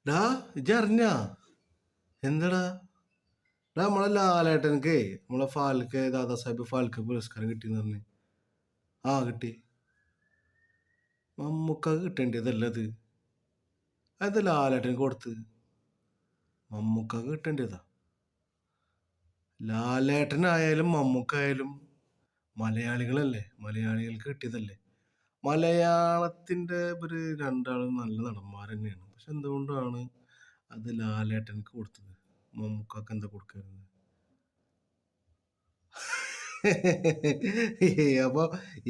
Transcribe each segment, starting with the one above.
ഡാ ഇജ്ജറിഞ്ഞാ എന്തടാ നമ്മളെ ലാലേട്ടനക്ക് നമ്മളെ ഫാൽക്കെ ദാദാസാഹിബ് ഫാൽക്കെ പുരസ്കാരം കിട്ടിയെന്ന് പറഞ്ഞു. ആ കിട്ടി. മമ്മൂക്ക കിട്ടേണ്ടതല്ല അത്. അത് ലാലേട്ടന് കൊടുത്ത് മമ്മൂക്ക കിട്ടേണ്ടതാ. ലാലേട്ടനായാലും മമ്മൂക്കായാലും മലയാളികളല്ലേ, മലയാളികൾക്ക് കിട്ടിയതല്ലേ. മലയാളത്തിന്റെ ഒരു രണ്ടാളും നല്ല നടന്മാർ തന്നെയാണ്. പക്ഷെ എന്തുകൊണ്ടാണ് അത് ലാലേട്ടനക്ക് കൊടുത്തത്, മമ്മൂക്കാക്ക് എന്താ കൊടുക്കരുത്? അപ്പൊ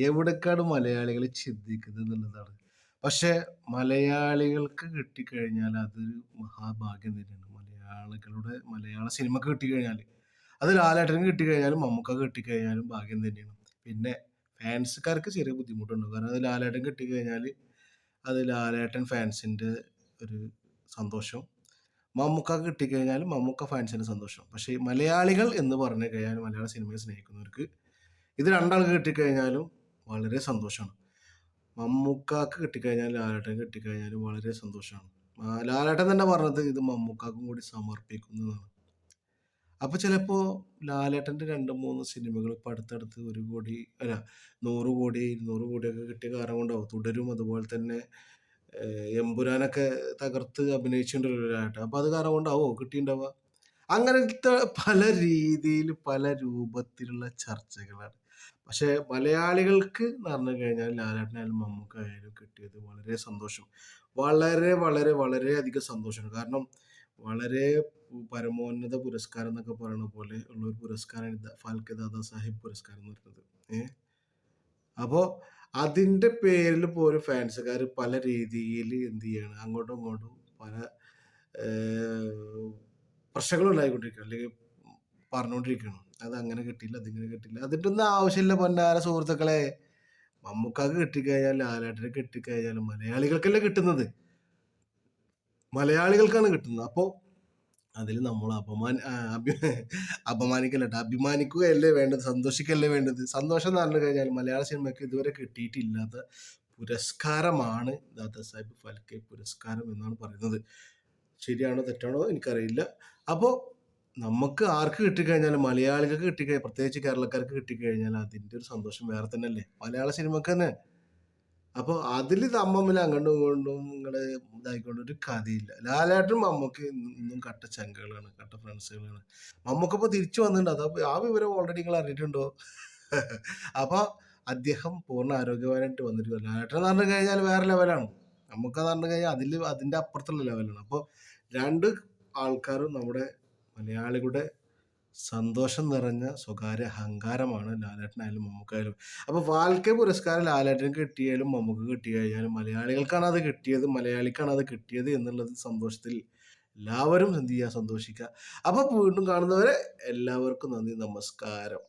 എവിടേക്കാണ് മലയാളികൾ ചിന്തിക്കുന്നത് എന്നുള്ളതാണ്. പക്ഷെ മലയാളികൾക്ക് കിട്ടിക്കഴിഞ്ഞാൽ അതൊരു മഹാഭാഗ്യം തന്നെയാണ്. മലയാള സിനിമക്ക് കിട്ടിക്കഴിഞ്ഞാൽ അത് ലാലേട്ടന് കിട്ടിക്കഴിഞ്ഞാലും മമ്മൂക്കാക്ക് കിട്ടിക്കഴിഞ്ഞാലും ഭാഗ്യം തന്നെയാണ്. പിന്നെ ഫാൻസുകാർക്ക് ചെറിയ ബുദ്ധിമുട്ടുണ്ട്. കാരണം അത് ലാലേട്ടൻ കിട്ടിക്കഴിഞ്ഞാൽ അത് ലാലേട്ടൻ ഫാൻസിന്റെ ഒരു സന്തോഷം, മമ്മൂക്കാക്ക് കിട്ടിക്കഴിഞ്ഞാലും മമ്മൂക്ക ഫാൻസിന്റെ സന്തോഷം. പക്ഷേ ഈ മലയാളികൾ എന്ന് പറഞ്ഞു കഴിഞ്ഞാൽ മലയാള സിനിമയെ സ്നേഹിക്കുന്നവർക്ക് ഇത് രണ്ടാൾക്ക് കിട്ടിക്കഴിഞ്ഞാലും വളരെ സന്തോഷമാണ്. മമ്മൂക്കാക്ക് കിട്ടിക്കഴിഞ്ഞാലും ലാലേട്ടൻ കിട്ടിക്കഴിഞ്ഞാലും വളരെ സന്തോഷമാണ്. ലാലേട്ടൻ തന്നെ പറഞ്ഞത് ഇത് മമ്മൂക്കാക്കും കൂടി സമർപ്പിക്കുന്നതാണ്. അപ്പൊ ചിലപ്പോ ലാലേട്ടന്റെ 2-3 സിനിമകൾ ഇപ്പൊ അടുത്തടുത്ത് 1 കോടി അല്ല 100 കോടി 200 കോടിയൊക്കെ കിട്ടിയ കാരണം കൊണ്ടാവും. തുടരും അതുപോലെ തന്നെ എമ്പുരാനൊക്കെ തകർത്ത് അഭിനയിച്ചിട്ടുണ്ടല്ലോ ലാലേട്ടൻ. അപ്പൊ അത് കാരണം കൊണ്ടാവോ കിട്ടിയിട്ടുണ്ടാവുക. അങ്ങനത്തെ പല രീതിയിൽ പല രൂപത്തിലുള്ള ചർച്ചകളാണ്. പക്ഷെ മലയാളികൾക്ക് എന്ന് പറഞ്ഞു കഴിഞ്ഞാൽ ലാലേട്ടനായാലും മമ്മൂക്കായാലും കിട്ടിയത് വളരെ സന്തോഷം. വളരെ വളരെ വളരെ അധികം സന്തോഷമാണ്. കാരണം വളരെ പരമോന്നത പുരസ്കാരം എന്നൊക്കെ പറയുന്ന പോലെ ഉള്ള ഒരു പുരസ്കാരമാണ് ഫാൽക്കെ ദാദാ സാഹിബ് പുരസ്കാരം എന്ന് പറയുന്നത്. അപ്പോൾ അതിന്റെ പേരിൽ പോലും ഫാൻസുകാർ പല രീതിയിൽ എന്ത് ചെയ്യാണ്, അങ്ങോട്ടും ഇങ്ങോട്ടും പല പ്രശ്നങ്ങൾ ഉണ്ടായിക്കൊണ്ടിരിക്കുകയാണ്, അല്ലെങ്കിൽ പറഞ്ഞുകൊണ്ടിരിക്കുകയാണ്. അത് അങ്ങനെ കിട്ടിയില്ല, അതിങ്ങനെ കിട്ടിയില്ല. അതിൻ്റെ ഒന്നും ആവശ്യമില്ല പൊന്നാര സുഹൃത്തുക്കളെ. മമ്മൂക്കാക്ക് കിട്ടിക്കഴിഞ്ഞാൽ ലാലേട്ടന് കിട്ടിക്കഴിഞ്ഞാലും മലയാളികൾക്കല്ലേ കിട്ടുന്നത്, മലയാളികൾക്കാണ് കിട്ടുന്നത്. അപ്പോൾ അതിൽ നമ്മൾ അപമാനിക്കല്ല കേട്ടോ, അഭിമാനിക്കുകയല്ലേ വേണ്ടത്, സന്തോഷിക്കല്ലേ വേണ്ടത്. സന്തോഷം എന്ന് പറഞ്ഞു കഴിഞ്ഞാൽ മലയാള സിനിമയ്ക്ക് ഇതുവരെ കിട്ടിയിട്ടില്ലാത്ത പുരസ്കാരമാണ് ദാദാസാഹിബ് ഫാൽക്കെ പുരസ്കാരം എന്നാണ് പറയുന്നത്. ശരിയാണോ തെറ്റാണോ എനിക്കറിയില്ല. അപ്പോൾ നമുക്ക് ആർക്ക് കിട്ടിക്കഴിഞ്ഞാലും മലയാളികൾക്ക് കിട്ടിക്കഴിഞ്ഞാൽ, പ്രത്യേകിച്ച് കേരളക്കാർക്ക് കിട്ടിക്കഴിഞ്ഞാൽ അതിൻ്റെ ഒരു സന്തോഷം വേറെ തന്നെയല്ലേ മലയാള സിനിമക്ക് തന്നെ. അപ്പോൾ അതിൽ തമ്മിൽ അങ്ങോട്ടും ഇങ്ങോട്ടും നിങ്ങള് ഇതായിക്കൊണ്ട് ഒരു കഥയില്ല. ലാലേട്ടനും മമ്മൂക്ക് ഇന്നും കട്ട ചങ്കുകളാണ്, കട്ട ഫ്രണ്ട്സുകളാണ്. മമ്മൂക്ക ഇപ്പോൾ തിരിച്ചു വന്നിട്ടുണ്ട്. അത് ആ വിവരം ഓൾറെഡി നിങ്ങൾ അറിഞ്ഞിട്ടുണ്ടോ? അപ്പൊ അദ്ദേഹം പൂർണ്ണ ആരോഗ്യവാനായിട്ട് വന്നിട്ട്, ലാലേട്ടൻ എന്ന് പറഞ്ഞു കഴിഞ്ഞാൽ വേറെ ലെവലാണ്, മമ്മൂക്ക എന്ന് പറഞ്ഞു കഴിഞ്ഞാൽ അതിന്റെ അപ്പുറത്തുള്ള ലെവലാണ്. അപ്പോൾ രണ്ട് ആൾക്കാരും നമ്മുടെ മലയാളികളുടെ സന്തോഷം നിറഞ്ഞ സ്വകാര്യ അഹങ്കാരമാണ് ലാലേട്ടനായാലും മമ്മൂക്കായാലും. അപ്പൊ ഫാൽക്കെ പുരസ്കാരം ലാലേട്ടന് കിട്ടിയാലും മമ്മൂക്ക് കിട്ടി കഴിഞ്ഞാലും മലയാളികൾക്കാണ് അത് കിട്ടിയത്, മലയാളിക്കാണ് അത് കിട്ടിയത് എന്നുള്ളത് സന്തോഷത്തിൽ എല്ലാവരും എന്ത് ചെയ്യുക, സന്തോഷിക്കുക. അപ്പൊ വീണ്ടും കാണുന്നവരെ എല്ലാവർക്കും നന്ദി, നമസ്കാരം.